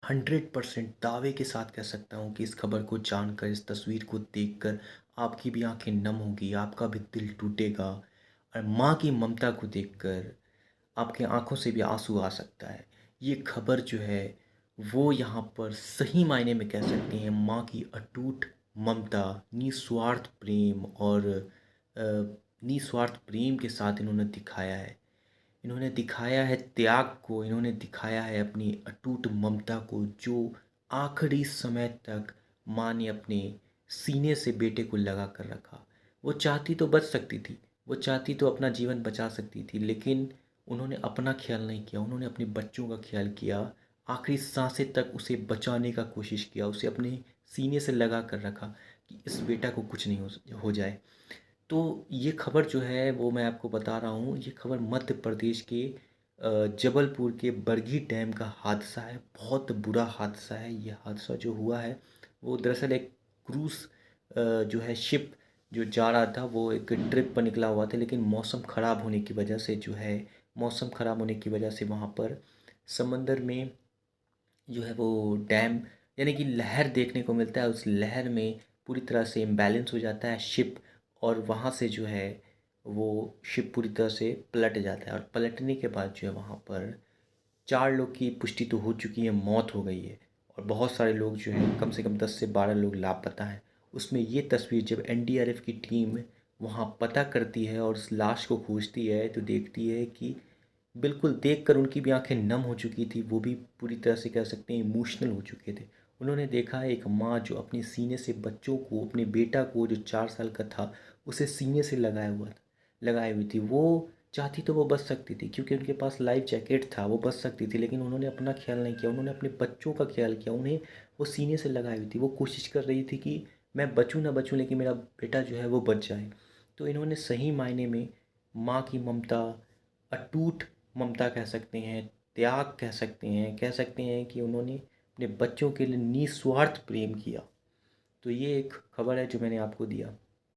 100% दावे के साथ कह सकता हूँ कि इस खबर को जानकर, इस तस्वीर को देखकर आपकी भी आंखें नम होंगी, आपका भी दिल टूटेगा और माँ की ममता को देखकर आपकी आंखों से भी आंसू आ सकता है। ये खबर जो है वो यहाँ पर सही मायने में कह सकते हैं माँ की अटूट ममता, निस्वार्थ प्रेम और निस्वार्थ प्रेम के साथ इन्होंने दिखाया है। इन्होंने दिखाया है त्याग को, इन्होंने दिखाया है अपनी अटूट ममता को, जो आखिरी समय तक माँ ने अपने सीने से बेटे को लगा कर रखा। वो चाहती तो बच सकती थी, वो चाहती तो अपना जीवन बचा सकती थी, लेकिन उन्होंने अपना ख्याल नहीं किया, उन्होंने अपने बच्चों का ख्याल किया। आखिरी सांसें तक उसे बचाने का कोशिश किया, उसे अपने सीने से लगा कर रखा कि इस बेटा को कुछ नहीं हो जाए। तो ये खबर जो है वो मैं आपको बता रहा हूँ, ये खबर मध्य प्रदेश के जबलपुर के बरगी डैम का हादसा है। बहुत बुरा हादसा है। ये हादसा जो हुआ है वो दरअसल एक क्रूज़ जो है शिप जो जा रहा था, वो एक ट्रिप पर निकला हुआ था, लेकिन मौसम ख़राब होने की वजह से जो है, मौसम ख़राब होने की वजह से वहाँ पर समंदर में जो है वो डैम यानी कि लहर देखने को मिलता है। उस लहर में पूरी तरह से इम्बैलेंस हो जाता है शिप, और वहाँ से जो है वो शिप पूरी तरह से पलट जाता है, और पलटने के बाद जो है वहाँ पर 4 लोग की पुष्टि तो हो चुकी है, मौत हो गई है, और बहुत सारे लोग जो हैं, कम से कम 10 से 12 लोग लापता हैं। उसमें ये तस्वीर जब एनडीआरएफ की टीम वहाँ पता करती है और उस लाश को खोजती है तो देखती है कि बिल्कुल देखकर उनकी भी आंखें नम हो चुकी थी, वो भी पूरी तरह से कह सकते हैं इमोशनल हो चुके थे। उन्होंने देखा एक माँ जो अपने सीने से बच्चों को, अपने बेटा को जो 4 साल का था, उसे सीने से लगाए हुई थी। वो चाहती तो वो बच सकती थी, क्योंकि उनके पास लाइफ जैकेट था, वो बच सकती थी, लेकिन उन्होंने अपना ख्याल नहीं किया, उन्होंने अपने बच्चों का ख्याल किया। उन्हें वो सीने से लगाई हुई थी, वो कोशिश कर रही थी कि मैं बचूँ ना बचूँ, लेकिन मेरा बेटा जो है वो बच जाए। तो इन्होंने सही मायने में माँ की ममता, अटूट ममता कह सकते हैं, त्याग कह सकते हैं कि उन्होंने अपने बच्चों के लिए निस्वार्थ प्रेम किया। तो ये एक खबर है जो मैंने आपको दिया।